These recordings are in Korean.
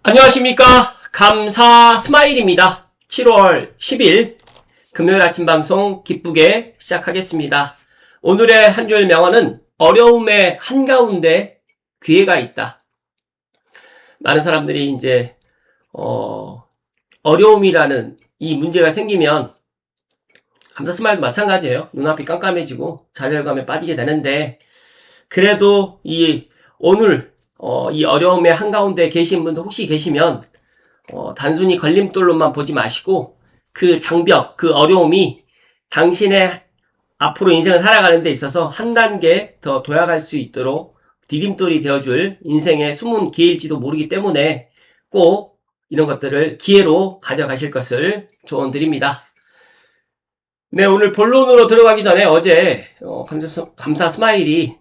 안녕하십니까. 감사 스마일입니다. 7월 10일 금요일 아침 방송 기쁘게 시작하겠습니다. 오늘의 한 줄 명언은 어려움의 한가운데 기회가 있다. 많은 사람들이 이제 어려움이라는 이 문제가 생기면 감사 스마일도 마찬가지예요. 눈앞이 깜깜해지고 좌절감에 빠지게 되는데, 그래도 오늘 이 어려움의 한가운데 계신 분들 혹시 계시면 단순히 걸림돌로만 보지 마시고 그 장벽, 그 어려움이 당신의 앞으로 인생을 살아가는 데 있어서 한 단계 더 도약할 수 있도록 디딤돌이 되어줄 인생의 숨은 기회일지도 모르기 때문에 꼭 이런 것들을 기회로 가져가실 것을 조언드립니다. 네, 오늘 본론으로 들어가기 전에 어제 감사 스마일이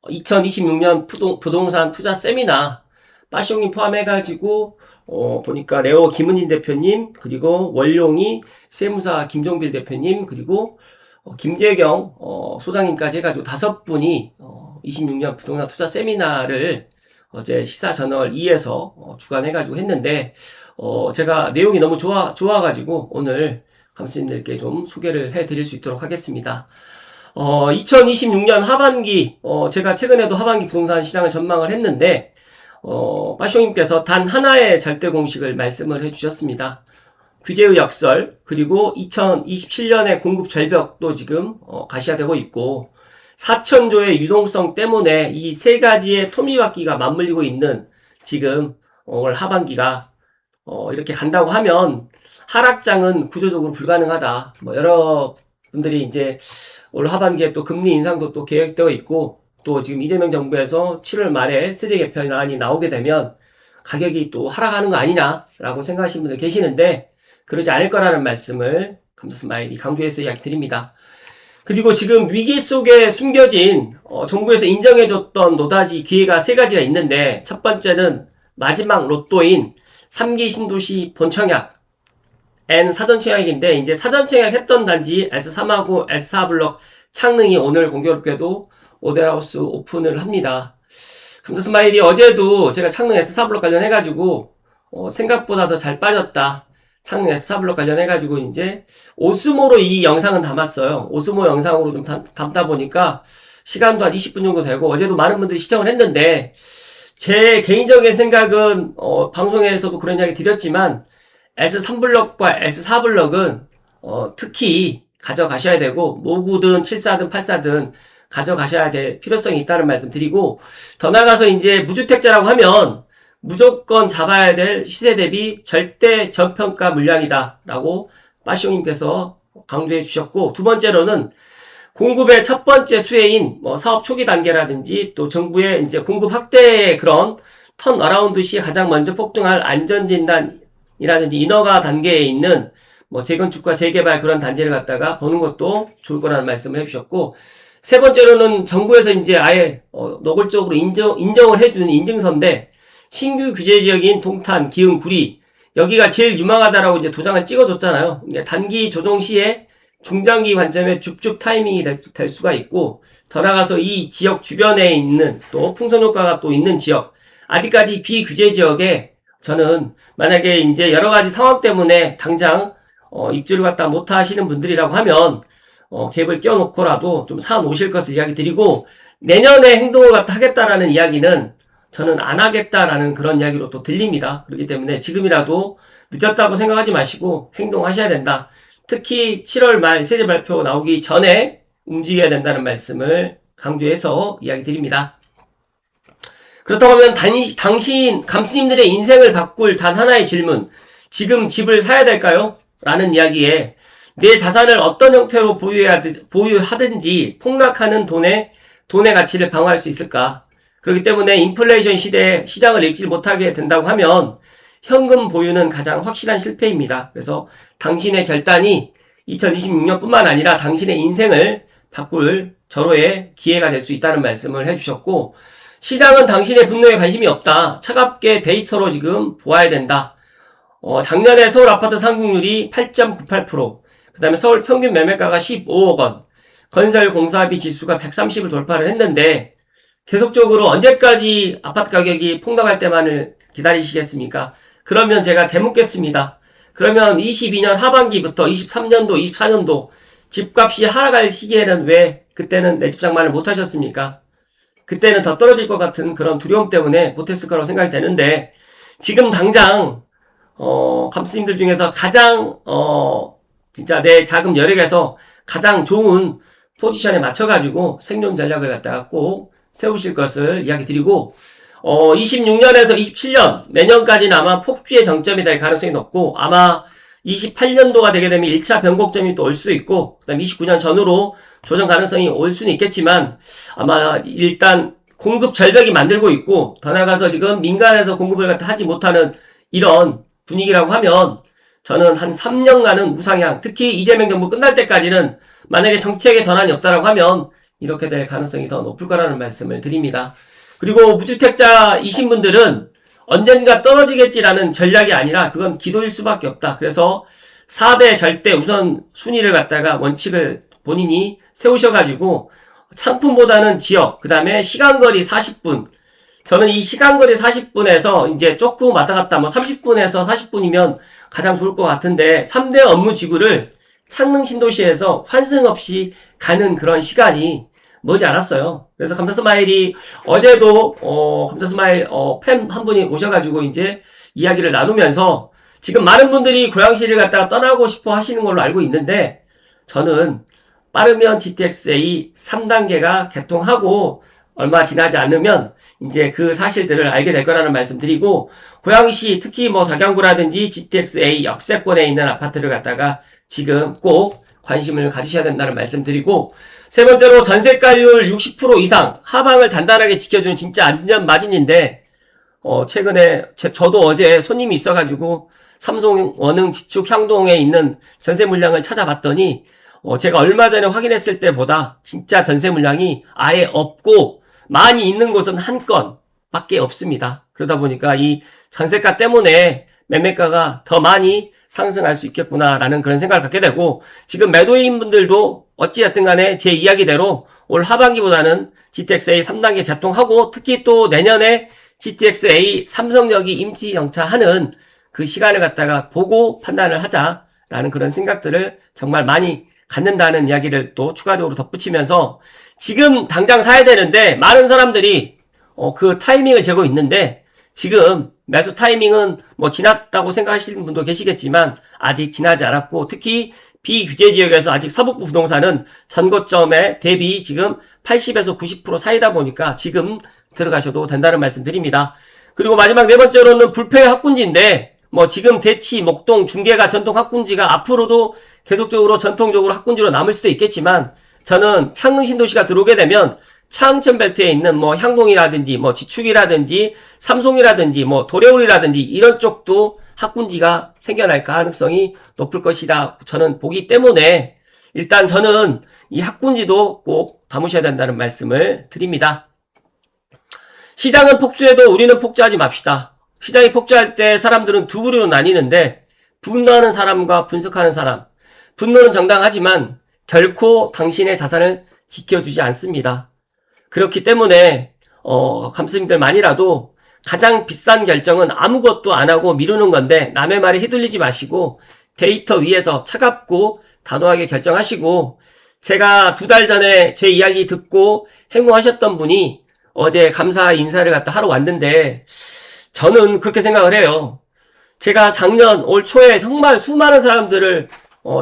2026년 부동산 투자 세미나 빠숑님 포함해가지고 보니까 레오 김은진 대표님, 그리고 월용이 세무사 김종필 대표님, 그리고 김재경 소장님까지 해가지고 5분이 26년 부동산 투자 세미나를 어제 시사저널 2에서 주관해가지고 했는데, 제가 내용이 너무 좋아가지고 오늘 감독님들께 좀 소개를 해드릴 수 있도록 하겠습니다. 2026년 하반기, 제가 최근에도 하반기 부동산 시장을 전망을 했는데, 빠숑님께서 단 하나의 절대 공식을 말씀을 해주셨습니다. 규제의 역설, 그리고 2027년의 공급 절벽도 지금 가시화되고 있고, 4천조의 유동성 때문에 이 세 가지의 토미바퀴가 맞물리고 있는 지금 올 하반기가 이렇게 간다고 하면 하락장은 구조적으로 불가능하다. 여러 분들이 이제 올 하반기에 또 금리 인상도 또 계획되어 있고, 또 지금 이재명 정부에서 7월 말에 세제 개편안이 나오게 되면 가격이 또 하락하는 거 아니냐라고 생각하시는 분들 계시는데, 그러지 않을 거라는 말씀을 감사 스마일이 강조해서 이야기 드립니다. 그리고 지금 위기 속에 숨겨진 정부에서 인정해줬던 노다지 기회가 3가지가 있는데, 첫 번째는 마지막 로또인 3기 신도시 본청약 N 사전청약인데, 이제 사전청약 했던 단지 S3하고 S4블럭 창능이 오늘 공교롭게도 모델하우스 오픈을 합니다. 감사 스마일이 어제도 제가 창능 S4블럭 관련해가지고 생각보다 더 잘 빠졌다, 창능 S4블럭 관련해가지고 이제 오스모로 이 영상은 담았어요. 오스모 영상으로 좀 담다 보니까 시간도 한 20분 정도 되고, 어제도 많은 분들이 시청을 했는데, 제 개인적인 생각은 방송에서도 그런 이야기 드렸지만 S3블럭과 S4블럭은 특히 가져가셔야 되고, 모구든 7사든 8사든 가져가셔야 될 필요성이 있다는 말씀 드리고, 더 나아가서 이제 무주택자라고 하면 무조건 잡아야 될 시세 대비 절대 저평가 물량이다 라고 빠숑님께서 강조해 주셨고, 두 번째로는 공급의 첫 번째 수혜인 사업 초기 단계라든지 또 정부의 이제 공급 확대의 그런 턴 어라운드 시 가장 먼저 폭등할 안전진단이라든지 인허가 단계에 있는 재건축과 재개발 그런 단지를 갖다가 보는 것도 좋을 거라는 말씀을 해주셨고, 세 번째로는 정부에서 이제 아예 노골적으로 인정을 해주는 인증서인데, 신규 규제 지역인 동탄, 기흥, 구리, 여기가 제일 유망하다라고 이제 도장을 찍어줬잖아요. 단기 조정 시에 중장기 관점의 줍줍 타이밍이 될 수가 있고, 더 나아가서 이 지역 주변에 있는 또 풍선 효과가 또 있는 지역, 아직까지 비규제 지역에 저는 만약에 이제 여러 가지 상황 때문에 당장 입주를 갖다 못 하시는 분들이라고 하면 갭을 끼워놓고라도 좀 사 놓으실 것을 이야기 드리고, 내년에 행동을 갖다 하겠다라는 이야기는 저는 안 하겠다라는 그런 이야기로 또 들립니다. 그렇기 때문에 지금이라도 늦었다고 생각하지 마시고 행동하셔야 된다. 특히 7월 말 세제 발표 나오기 전에 움직여야 된다는 말씀을 강조해서 이야기 드립니다. 그렇다고 하면 감스님들의 인생을 바꿀 단 하나의 질문, 지금 집을 사야 될까요? 라는 이야기에 내 자산을 어떤 형태로 보유하든지 폭락하는 돈의 가치를 방어할 수 있을까? 그렇기 때문에 인플레이션 시대에 시장을 읽지 못하게 된다고 하면 현금 보유는 가장 확실한 실패입니다. 그래서 당신의 결단이 2026년 뿐만 아니라 당신의 인생을 바꿀 절호의 기회가 될 수 있다는 말씀을 해주셨고, 시장은 당신의 분노에 관심이 없다, 차갑게 데이터로 지금 보아야 된다. 작년에 서울 아파트 상승률이 8.98%, 그 다음에 서울 평균 매매가가 15억 원, 건설 공사비 지수가 130을 돌파를 했는데, 계속적으로 언제까지 아파트 가격이 폭락할 때만을 기다리시겠습니까? 그러면 제가 되묻겠습니다. 그러면 22년 하반기부터 23년도, 24년도 집값이 하락할 시기에는 왜 그때는 내 집 장만을 못 하셨습니까? 그때는 더 떨어질 것 같은 그런 두려움 때문에 못했을 거라고 생각이 되는데, 지금 당장 감스님들 중에서 가장 진짜 내 자금 여력에서 가장 좋은 포지션에 맞춰가지고 생존 전략을 갖다가 꼭 세우실 것을 이야기 드리고, 26년에서 27년 내년까지는 아마 폭주의 정점이 될 가능성이 높고, 아마 28년도가 되게 되면 1차 변곡점이 또 올 수도 있고, 그다음 29년 전후로 조정 가능성이 올 수는 있겠지만, 아마 일단 공급 절벽이 만들고 있고, 더 나아가서 지금 민간에서 공급을 갖다 하지 못하는 이런 분위기라고 하면, 저는 한 3년간은 우상향, 특히 이재명 정부 끝날 때까지는 만약에 정책의 전환이 없다라고 하면 이렇게 될 가능성이 더 높을 거라는 말씀을 드립니다. 그리고 무주택자이신 분들은 언젠가 떨어지겠지라는 전략이 아니라 그건 기도일 수밖에 없다. 그래서 4대 절대 우선 순위를 갖다가 원칙을 본인이 세우셔가지고 상품보다는 지역, 그 다음에 시간거리 40분. 저는 이 시간거리 40분에서 이제 조금 왔다 갔다 30분에서 40분이면 가장 좋을 것 같은데 3대 업무 지구를 창릉 신도시에서 환승 없이 가는 그런 시간이 머지 않았어요. 그래서 감사스마일이 어제도 감사스마일 팬 한 분이 오셔가지고 이제 이야기를 나누면서 지금 많은 분들이 고양시를 갖다가 떠나고 싶어 하시는 걸로 알고 있는데, 저는 빠르면 GTX-A 3단계가 개통하고 얼마 지나지 않으면 이제 그 사실들을 알게 될 거라는 말씀 드리고, 고양시 특히 덕양구라든지 GTX-A 역세권에 있는 아파트를 갖다가 지금 꼭 관심을 가지셔야 된다는 말씀 드리고, 세 번째로 전세가율 60% 이상 하방을 단단하게 지켜주는 진짜 안전 마진인데, 최근에 저도 어제 손님이 있어가지고 삼성 원흥 지축 향동에 있는 전세 물량을 찾아봤더니 제가 얼마 전에 확인했을 때보다 진짜 전세 물량이 아예 없고 많이 있는 곳은 한 건밖에 없습니다. 그러다 보니까 이 전세가 때문에 매매가가 더 많이 상승할 수 있겠구나라는 그런 생각을 갖게 되고, 지금 매도인 분들도 어찌됐든 간에 제 이야기대로 올 하반기보다는 GTX-A 3단계 개통하고, 특히 또 내년에 GTX-A 삼성역이 임시 정차하는 그 시간을 갖다가 보고 판단을 하자라는 그런 생각들을 정말 많이 갖는다는 이야기를 또 추가적으로 덧붙이면서, 지금 당장 사야 되는데 많은 사람들이 그 타이밍을 재고 있는데, 지금 매수 타이밍은 지났다고 생각하시는 분도 계시겠지만 아직 지나지 않았고, 특히 비규제 지역에서 아직 서북부 부동산은 전고점에 대비 지금 80에서 90% 사이다 보니까 지금 들어가셔도 된다는 말씀 드립니다. 그리고 마지막 네 번째로는 불패 학군지인데, 지금 대치, 목동, 중계가 전통 학군지가 앞으로도 계속적으로 전통적으로 학군지로 남을 수도 있겠지만, 저는 창릉 신도시가 들어오게 되면 창천 벨트에 있는 향동이라든지 지축이라든지 삼송이라든지 도래울이라든지 이런 쪽도 학군지가 생겨날 가능성이 높을 것이다 저는 보기 때문에, 일단 저는 이 학군지도 꼭 담으셔야 된다는 말씀을 드립니다. 시장은 폭주해도 우리는 폭주하지 맙시다. 시장이 폭주할 때 사람들은 두 부류로 나뉘는데, 분노하는 사람과 분석하는 사람. 분노는 정당하지만 결코 당신의 자산을 지켜주지 않습니다. 그렇기 때문에 감스님들만이라도 가장 비싼 결정은 아무것도 안 하고 미루는 건데, 남의 말에 휘둘리지 마시고 데이터 위에서 차갑고 단호하게 결정하시고, 제가 2달 전에 제 이야기 듣고 행동하셨던 분이 어제 감사 인사를 갖다 하러 왔는데, 저는 그렇게 생각을 해요. 제가 작년 올 초에 정말 수많은 사람들을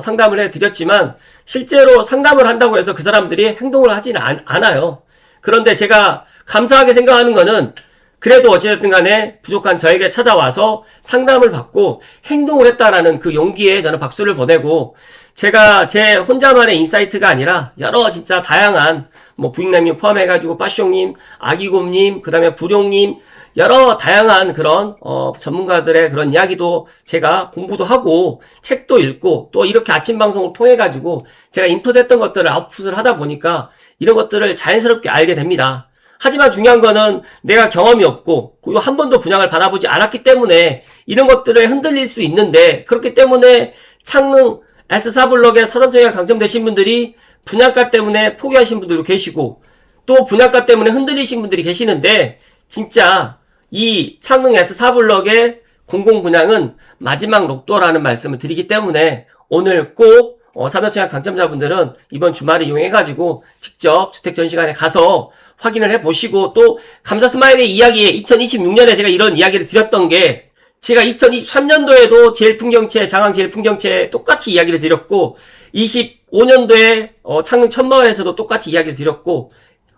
상담을 해드렸지만 실제로 상담을 한다고 해서 그 사람들이 행동을 하지는 않아요. 그런데 제가 감사하게 생각하는 거는, 그래도 어찌됐든 간에 부족한 저에게 찾아와서 상담을 받고 행동을 했다라는 그 용기에 저는 박수를 보내고, 제가 제 혼자만의 인사이트가 아니라 여러 진짜 다양한 부익남님 포함해가지고 빠숑님, 아기곰님, 그 다음에 부룡님, 여러 다양한 그런 전문가들의 그런 이야기도 제가 공부도 하고 책도 읽고, 또 이렇게 아침 방송을 통해가지고 제가 인풋했던 것들을 아웃풋을 하다 보니까 이런 것들을 자연스럽게 알게 됩니다. 하지만 중요한 거는 내가 경험이 없고 그리고 한 번도 분양을 받아보지 않았기 때문에 이런 것들을 흔들릴 수 있는데, 그렇기 때문에 창릉 S4블럭에 사전청약 당첨되신 분들이 분양가 때문에 포기하신 분들도 계시고, 또 분양가 때문에 흔들리신 분들이 계시는데, 진짜 이 창릉 S4블럭의 공공분양은 마지막 녹도라는 말씀을 드리기 때문에 오늘 꼭 산업청약 당첨자분들은 이번 주말을 이용해가지고 직접 주택전시관에 가서 확인을 해보시고, 또 감사스마일의 이야기에 2026년에 제가 이런 이야기를 드렸던 게, 제가 2023년도에도 제일풍경채, 장항제일풍경채 똑같이 이야기를 드렸고, 25년도에 창릉 천마을에서도 똑같이 이야기를 드렸고,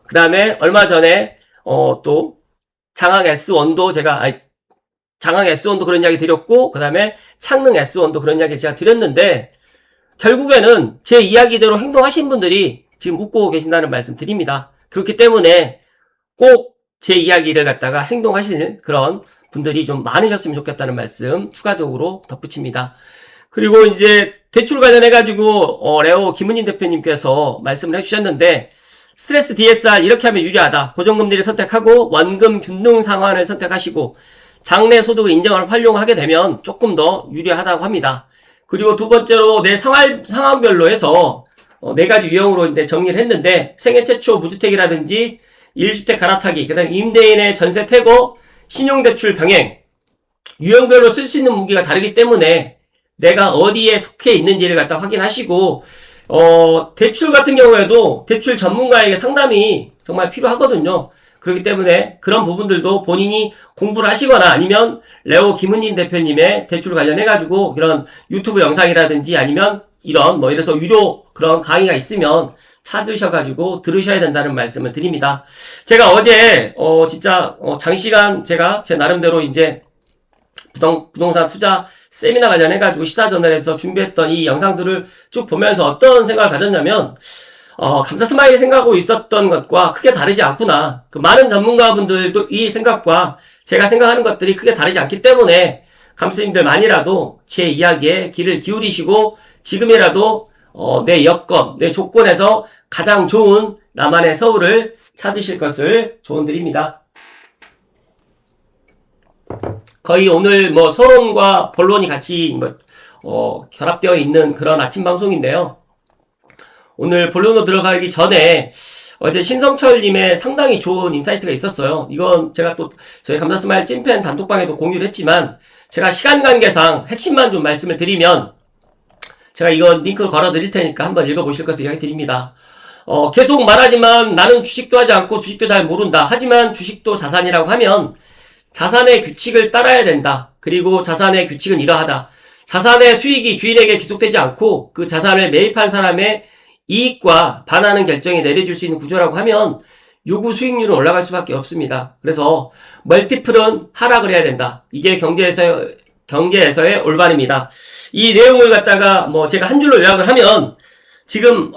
그 다음에 얼마 전에 또 장항 S1도 장항 S1도 그런 이야기 드렸고, 그 다음에 창릉 S1도 그런 이야기 제가 드렸는데, 결국에는 제 이야기대로 행동하신 분들이 지금 웃고 계신다는 말씀 드립니다. 그렇기 때문에 꼭 제 이야기를 갖다가 행동하시는 그런 분들이 좀 많으셨으면 좋겠다는 말씀 추가적으로 덧붙입니다. 그리고 이제 대출 관련해가지고 레오 김은인 대표님께서 말씀을 해주셨는데, 스트레스 DSR 이렇게 하면 유리하다. 고정금리를 선택하고 원금 균등 상환을 선택하시고 장래 소득을 인정을 활용하게 되면 조금 더 유리하다고 합니다. 그리고 두 번째로 내 상황별로 해서 네 가지 유형으로 이제 정리를 했는데, 생애 최초 무주택이라든지 1주택 갈아타기, 그 다음에 임대인의 전세 퇴거, 신용대출 병행, 유형별로 쓸 수 있는 무기가 다르기 때문에 내가 어디에 속해 있는지를 갖다 확인하시고, 대출 같은 경우에도 대출 전문가에게 상담이 정말 필요하거든요. 그렇기 때문에 그런 부분들도 본인이 공부를 하시거나 아니면 레오 김은진 대표님의 대출 관련해가지고 이런 유튜브 영상이라든지 아니면 이런 이래서 유료 그런 강의가 있으면 찾으셔가지고 들으셔야 된다는 말씀을 드립니다. 제가 어제 진짜 장시간 제가 제 나름대로 이제 부동산 투자 세미나 관련해가지고 시사저널에서 준비했던 이 영상들을 쭉 보면서 어떤 생각을 가졌냐면, 감사스마일이 생각하고 있었던 것과 크게 다르지 않구나. 그 많은 전문가분들도 이 생각과 제가 생각하는 것들이 크게 다르지 않기 때문에 감수님들만이라도 제 이야기에 귀를 기울이시고 지금이라도 내 여건, 내 조건에서 가장 좋은 나만의 서울을 찾으실 것을 조언드립니다. 거의 오늘 서론과 본론이 같이 결합되어 있는 그런 아침 방송인데요. 오늘 본론으로 들어가기 전에 어제 신성철님의 상당히 좋은 인사이트가 있었어요. 이건 제가 또 저희 감사스마일 찐팬 단톡방에도 공유를 했지만, 제가 시간 관계상 핵심만 좀 말씀을 드리면, 제가 이건 링크를 걸어 드릴 테니까 한번 읽어보실 것을 이야기 드립니다. 계속 말하지만 나는 주식도 하지 않고 주식도 잘 모른다. 하지만 주식도 자산이라고 하면 자산의 규칙을 따라야 된다. 그리고 자산의 규칙은 이러하다. 자산의 수익이 주인에게 귀속되지 않고 그 자산을 매입한 사람의 이익과 반하는 결정이 내려질 수 있는 구조라고 하면 요구 수익률은 올라갈 수밖에 없습니다. 그래서 멀티플은 하락을 해야 된다. 이게 경제에서의 올바름입니다. 이 내용을 갖다가 제가 한 줄로 요약을 하면, 지금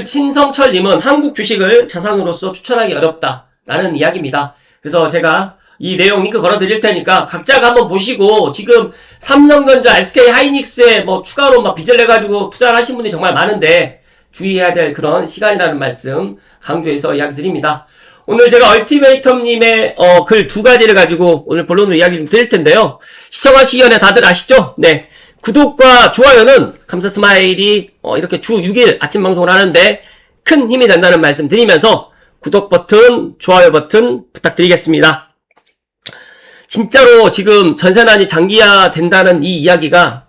신성철님은 한국 주식을 자산으로서 추천하기 어렵다라는 이야기입니다. 그래서 제가 이 내용 링크 걸어 드릴 테니까 각자가 한번 보시고, 지금 삼성전자, SK하이닉스에 추가로 빚을 내가지고 투자를 하신 분이 정말 많은데 주의해야 될 그런 시간이라는 말씀 강조해서 이야기 드립니다. 오늘 제가 얼티메이텀님의 글 두 가지를 가지고 오늘 본론으로 이야기 좀 드릴 텐데요. 시청하시기 전에 다들 아시죠? 네. 구독과 좋아요는 감사스마일이 이렇게 주 6일 아침 방송을 하는데 큰 힘이 된다는 말씀 드리면서 구독 버튼, 좋아요 버튼 부탁드리겠습니다. 진짜로 지금 전세난이 장기화 된다는 이 이야기가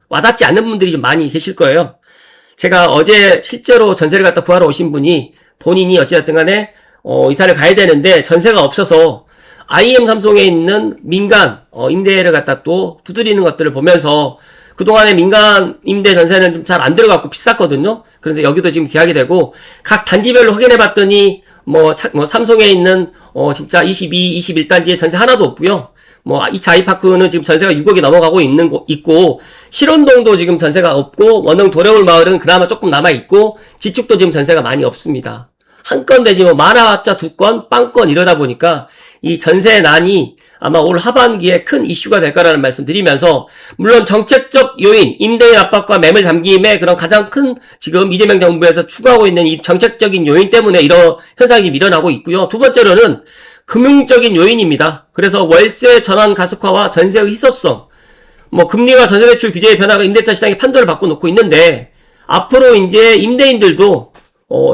와닿지 않는 분들이 좀 많이 계실 거예요. 제가 어제 실제로 전세를 갖다 구하러 오신 분이 본인이 어찌됐든 간에 이사를 가야 되는데 전세가 없어서 IM 삼성에 있는 민간 임대를 갖다 또 두드리는 것들을 보면서, 그동안에 민간 임대 전세는 좀 잘 안 들어갔고 비쌌거든요. 그런데 여기도 지금 계약이 되고, 각 단지별로 확인해 봤더니 삼성에 있는 진짜 22, 21단지에 전세 하나도 없고요. 2차 아이파크는 지금 전세가 6억이 넘어가고 있고, 실원동도 지금 전세가 없고, 원흥 도래울 마을은 그나마 조금 남아있고, 지축도 지금 전세가 많이 없습니다. 한 건 되지 많아봤자 두 건, 빵건 이러다 보니까 이 전세난이 아마 올 하반기에 큰 이슈가 될 거라는 말씀 드리면서, 물론 정책적 요인, 임대인 압박과 매물 잠김의 그런 가장 큰 지금 이재명 정부에서 추구하고 있는 이 정책적인 요인 때문에 이런 현상이 일어나고 있고요. 두 번째로는 금융적인 요인입니다. 그래서 월세 전환 가속화와 전세의 희소성, 금리와 전세대출 규제의 변화가 임대차 시장의 판도를 바꿔놓고 있는데, 앞으로 이제 임대인들도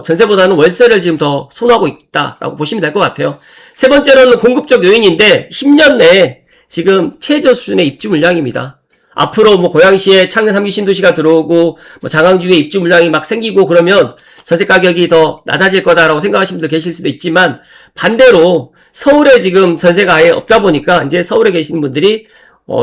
전세보다는 월세를 지금 더 선호하고 있다라고 보시면 될 것 같아요. 세 번째로는 공급적 요인인데 10년 내에 지금 최저 수준의 입주 물량입니다. 앞으로 뭐 고양시에 창녕 3기 신도시가 들어오고 뭐 장항지구에 입주 물량이 막 생기고 그러면 전세 가격이 더 낮아질 거다라고 생각하시는 분들 계실 수도 있지만 반대로 서울에 지금 전세가 아예 없다 보니까 이제 서울에 계시는 분들이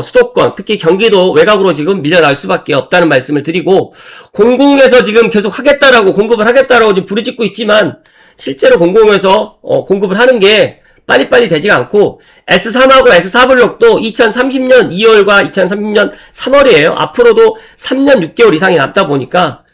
수도권, 특히 경기도 외곽으로 지금 밀려날 수밖에 없다는 말씀을 드리고, 공공에서 지금 계속 하겠다라고, 공급을 하겠다라고 지금 부르짖고 있지만, 실제로 공공에서, 공급을 하는 게 빨리빨리 되지가 않고, S3하고 S4 블록도 2030년 2월과 2030년 3월이에요. 앞으로도 3년 6개월 이상이 남다 보니까,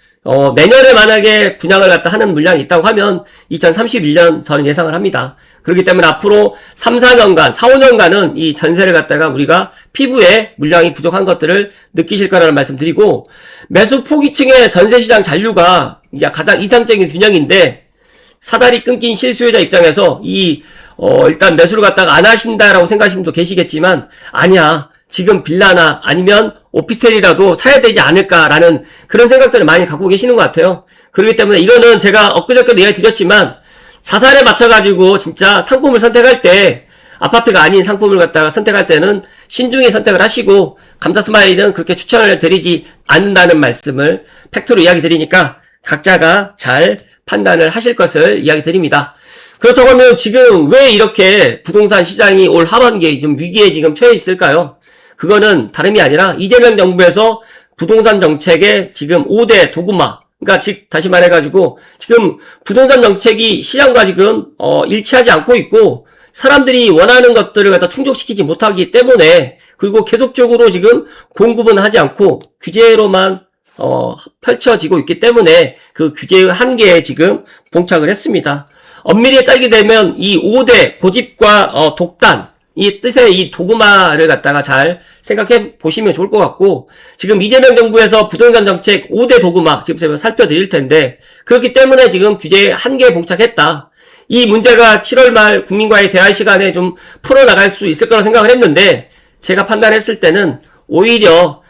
내년에 만약에 분양을 갖다 하는 물량이 있다고 하면 2031년 저는 예상을 합니다. 그렇기 때문에 앞으로 3, 4년간, 4, 5년간은 이 전세를 갖다가 우리가 피부에 물량이 부족한 것들을 느끼실 거라는 말씀 드리고, 매수 포기층의 전세시장 잔류가 이제 가장 이상적인 균형인데, 사다리 끊긴 실수요자 입장에서 일단 매수를 갖다가 안 하신다라고 생각하시는 분도 계시겠지만, 아니야. 지금 빌라나 아니면 오피스텔이라도 사야 되지 않을까라는 그런 생각들을 많이 갖고 계시는 것 같아요. 그렇기 때문에 이거는 제가 엊그저께도 이야기 드렸지만 자산에 맞춰가지고 진짜 상품을 선택할 때 아파트가 아닌 상품을 갖다가 선택할 때는 신중히 선택을 하시고 감자스마일은 그렇게 추천을 드리지 않는다는 말씀을 팩트로 이야기 드리니까 각자가 잘 판단을 하실 것을 이야기 드립니다. 그렇다고 하면 지금 왜 이렇게 부동산 시장이 올 하반기에 좀 위기에 지금 처해 있을까요? 그거는 다름이 아니라 이재명 정부에서 부동산 정책의 지금 5대 도구마, 그러니까 즉 다시 말해가지고 지금 부동산 정책이 시장과 지금 일치하지 않고 있고 사람들이 원하는 것들을 갖다 충족시키지 못하기 때문에 그리고 계속적으로 지금 공급은 하지 않고 규제로만 펼쳐지고 있기 때문에 그 규제의 한계에 지금 봉착을 했습니다. 엄밀히 따지게 되면 이 5대 고집과 독단 이 뜻의 이 도구마를 갖다가 잘 생각해 보시면 좋을 것 같고 지금 이재명 정부에서 부동산 정책 5대 도구마 지금 제가 살펴드릴 텐데 그렇기 때문에 지금 규제의 한계에 봉착했다. 이 문제가 7월 말 국민과의 대화 시간에 좀 풀어나갈 수 있을 거라고 생각을 했는데 제가 판단했을 때는 오히려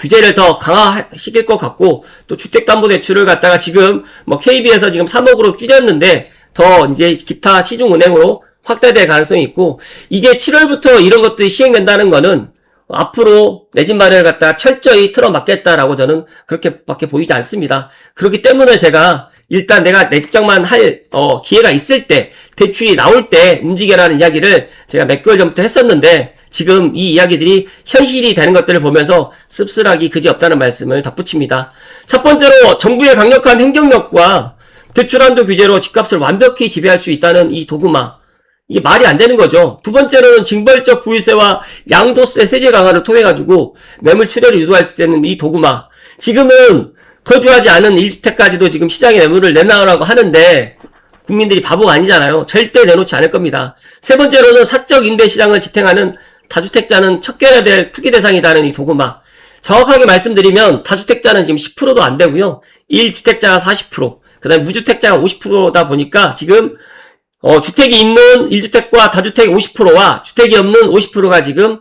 규제를 더 강화시킬 것 같고 또 주택담보대출을 갖다가 지금 뭐 KB에서 지금 3억으로 줄였는데 더 이제 기타 시중은행으로 확대될 가능성이 있고 이게 7월부터 이런 것들이 시행된다는 거는 앞으로 내 집 마련을 갖다 철저히 틀어막겠다라고 저는 그렇게밖에 보이지 않습니다. 그렇기 때문에 제가 일단 내가 내 집장만 할 기회가 있을 때 대출이 나올 때 움직여라는 이야기를 제가 몇 개월 전부터 했었는데 지금 이 이야기들이 현실이 되는 것들을 보면서 씁쓸하기 그지없다는 말씀을 덧붙입니다. 첫 번째로 정부의 강력한 행정력과 대출 한도 규제로 집값을 완벽히 지배할 수 있다는 이 도구마 이게 말이 안 되는 거죠. 두 번째로는 징벌적 부유세와 양도세 세제 강화를 통해 가지고 매물 출혈을 유도할 수 있는 이 도구마. 지금은 거주하지 않은 1주택까지도 지금 시장에 매물을 내놔라고 하는데 국민들이 바보가 아니잖아요. 절대 내놓지 않을 겁니다. 세 번째로는 사적 임대 시장을 지탱하는 다주택자는 척결해야 될 투기 대상이다는 이 도구마. 정확하게 말씀드리면 다주택자는 지금 10%도 안 되고요. 1주택자가 40%, 그 다음에 무주택자가 50%다 보니까 지금 주택이 있는 1주택과 다주택 50%와 주택이 없는 50%가 지금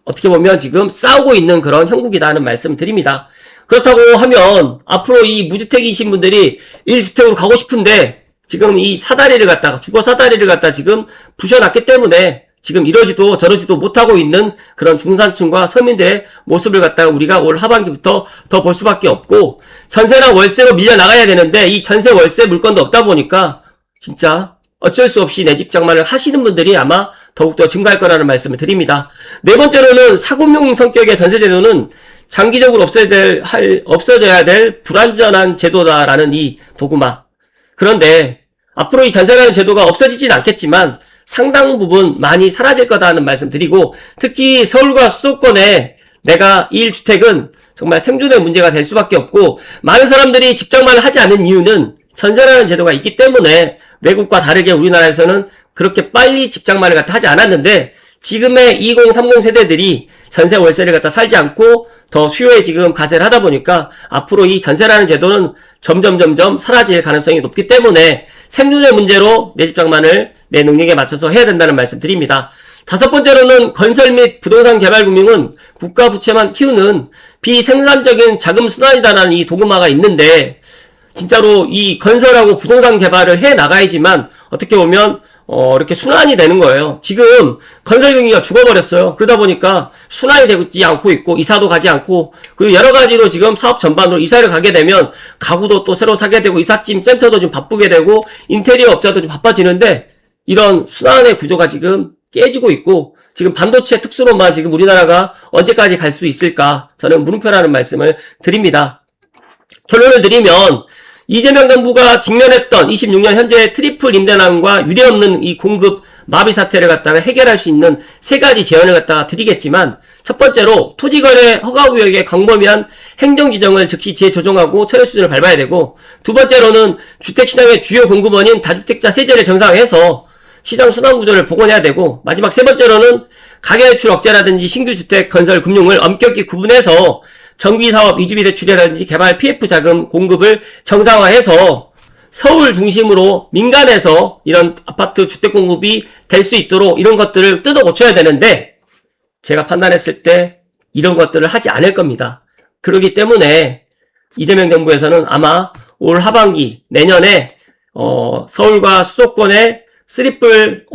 어떻게 보면 지금 싸우고 있는 그런 형국이다는 말씀 드립니다. 그렇다고 하면 앞으로 이 무주택이신 분들이 1주택으로 가고 싶은데 지금 이 사다리를 갖다가 주거 사다리를 갖다 지금 부셔놨기 때문에 지금 이러지도 저러지도 못하고 있는 그런 중산층과 서민들의 모습을 갖다가 우리가 올 하반기부터 더 볼 수밖에 없고 전세랑 월세로 밀려나가야 되는데 이 전세 월세 물건도 없다 보니까 진짜 어쩔 수 없이 내 집 장만을 하시는 분들이 아마 더욱더 증가할 거라는 말씀을 드립니다. 네 번째로는 사금융 성격의 전세제도는 장기적으로 없어져야 될 불완전한 제도다라는 이 도구마. 그런데 앞으로 이 전세라는 제도가 없어지진 않겠지만 상당 부분 많이 사라질 거다는 말씀 드리고 특히 서울과 수도권에 내가 1주택은 정말 생존의 문제가 될 수밖에 없고 많은 사람들이 집장만을 하지 않는 이유는 전세라는 제도가 있기 때문에 외국과 다르게 우리나라에서는 그렇게 빨리 집장만을 갖다 하지 않았는데 지금의 2030 세대들이 전세 월세를 갖다 살지 않고 더 수요에 지금 가세를 하다 보니까 앞으로 이 전세라는 제도는 점점 사라질 가능성이 높기 때문에 생존의 문제로 내 집장만을 내 능력에 맞춰서 해야 된다는 말씀 드립니다. 다섯 번째로는 건설 및 부동산 개발 금융은 국가 부채만 키우는 비생산적인 자금 순환이다라는 이 도구마가 있는데 진짜로 이 건설하고 부동산 개발을 해 나가야지만 어떻게 보면 이렇게 순환이 되는 거예요. 지금 건설 경기가 죽어버렸어요. 그러다 보니까 순환이 되지 않고 있고 이사도 가지 않고 그리고 여러 가지로 지금 사업 전반으로 이사를 가게 되면 가구도 또 새로 사게 되고 이삿짐 센터도 좀 바쁘게 되고 인테리어 업자도 좀 바빠지는데 이런 순환의 구조가 지금 깨지고 있고 지금 반도체 특수로만 지금 우리나라가 언제까지 갈 수 있을까 저는 물음표라는 말씀을 드립니다. 결론을 드리면 이재명 정부가 직면했던 26년 현재 트리플 임대난과 유례없는 이 공급 마비 사태를 갖다가 해결할 수 있는 세 가지 제안을 갖다가 드리겠지만 첫 번째로 토지거래 허가구역의 광범위한 행정지정을 즉시 재조정하고 처리 수준을 밟아야 되고 두 번째로는 주택시장의 주요 공급원인 다주택자 세제를 정상화해서 시장 순환 구조를 복원해야 되고 마지막 세 번째로는 가계대출 억제라든지 신규 주택 건설 금융을 엄격히 구분해서 정비사업 이주비 대출이라든지 개발 PF 자금 공급을 정상화해서 서울 중심으로 민간에서 이런 아파트 주택 공급이 될 수 있도록 이런 것들을 뜯어 고쳐야 되는데 제가 판단했을 때 이런 것들을 하지 않을 겁니다. 그렇기 때문에 이재명 정부에서는 아마 올 하반기 내년에 서울과 수도권의 쓰리플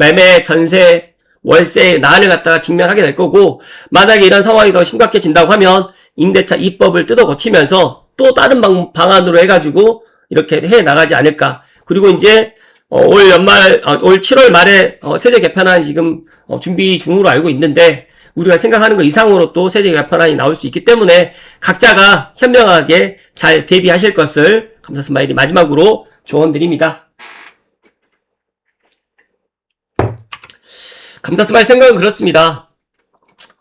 매매 전세 월세 난을 갖다가 직면하게 될 거고 만약에 이런 상황이 더 심각해진다고 하면 임대차 입법을 뜯어 고치면서 또 다른 방안으로 해가지고 이렇게 해 나가지 않을까. 그리고 이제 올 7월 말에 세제 개편안이 지금 준비 중으로 알고 있는데 우리가 생각하는 것 이상으로 또 세제 개편안이 나올 수 있기 때문에 각자가 현명하게 잘 대비하실 것을 감사스마일이 마지막으로 조언드립니다. 감사스마일 생각은 그렇습니다.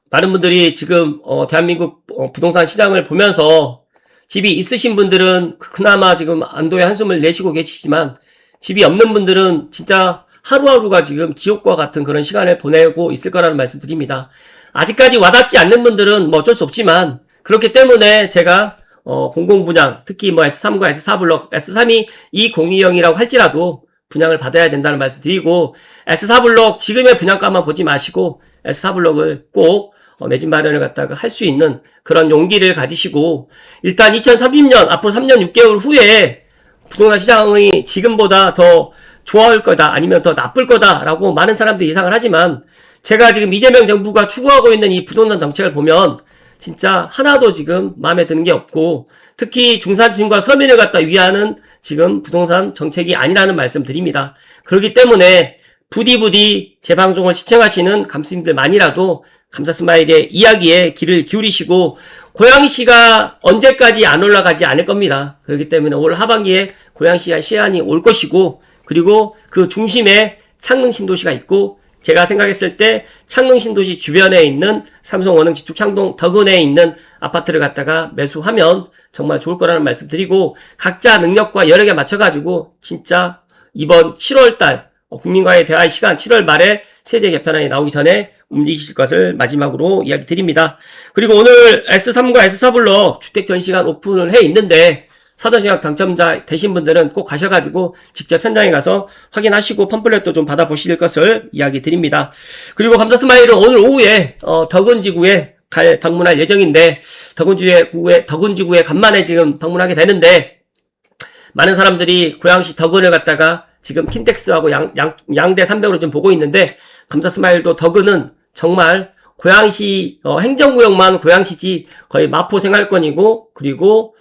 많은 분들이 지금 대한민국 부동산 시장을 보면서 집이 있으신 분들은 그나마 지금 안도의 한숨을 내쉬고 계시지만 집이 없는 분들은 진짜 하루하루가 지금 지옥과 같은 그런 시간을 보내고 있을 거라는 말씀 드립니다. 아직까지 와닿지 않는 분들은 뭐 어쩔 수 없지만 그렇기 때문에 제가 공공분양 특히 뭐 S3과 S4블록 S3이 2020이라고 할지라도 분양을 받아야 된다는 말씀 드리고 S4블록 지금의 분양가만 보지 마시고 S4블록을 꼭 내 집 마련을 갖다가 할 수 있는 그런 용기를 가지시고 일단 2030년 앞으로 3년 6개월 후에 부동산 시장이 지금보다 더 좋아할 거다 아니면 더 나쁠 거다라고 많은 사람들이 예상을 하지만 제가 지금 이재명 정부가 추구하고 있는 이 부동산 정책을 보면 진짜 하나도 지금 마음에 드는 게 없고 특히 중산층과 서민을 갖다 위하는 지금 부동산 정책이 아니라는 말씀 드립니다. 그렇기 때문에 부디 제 방송을 시청하시는 감스님들만이라도 감사스마일의 이야기에 귀를 기울이시고 고양시가 언제까지 안 올라가지 않을 겁니다. 그렇기 때문에 올 하반기에 고양시의 시안이 올 것이고 그리고 그 중심에 창릉신도시가 있고 제가 생각했을 때 창릉신도시 주변에 있는 삼성 원흥 지축 향동 덕은에 있는 아파트를 갖다가 매수하면 정말 좋을 거라는 말씀 드리고 각자 능력과 여력에 맞춰가지고 진짜 이번 7월달 국민과의 대화의 시간 7월 말에 세제 개편안이 나오기 전에 움직이실 것을 마지막으로 이야기 드립니다. 그리고 오늘 S3과 S4블록 주택 전시관 오픈을 해 있는데 사전시각 당첨자 되신 분들은 꼭 가셔가지고 직접 현장에 가서 확인하시고 팜플렛도 좀 받아보실 것을 이야기 드립니다. 그리고 감사스마일은 오늘 오후에 덕은지구에 방문할 예정인데 덕은지구에 간만에 지금 방문하게 되는데 많은 사람들이 고양시 덕은을 갖다가 지금 킨텍스하고 양대 산맥으로 좀 보고 있는데 감사스마일도 덕은은 정말 고양시 행정구역만 고양시지 거의 마포 생활권이고 그리고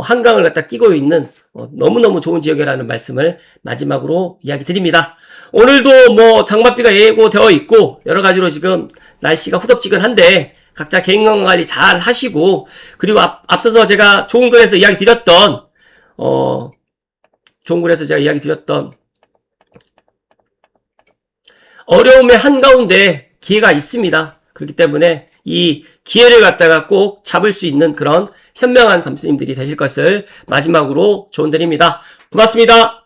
한강을 갖다 끼고 있는 너무너무 좋은 지역이라는 말씀을 마지막으로 이야기 드립니다. 오늘도 뭐 장맛비가 예고되어 있고 여러 가지로 지금 날씨가 후덥지근한데 각자 개인건강관리 잘 하시고 그리고 앞서서 제가 좋은 글에서 이야기 드렸던 어려움의 한가운데 기회가 있습니다. 그렇기 때문에 이 기회를 갖다가 꼭 잡을 수 있는 그런 현명한 감스님들이 되실 것을 마지막으로 조언드립니다. 고맙습니다.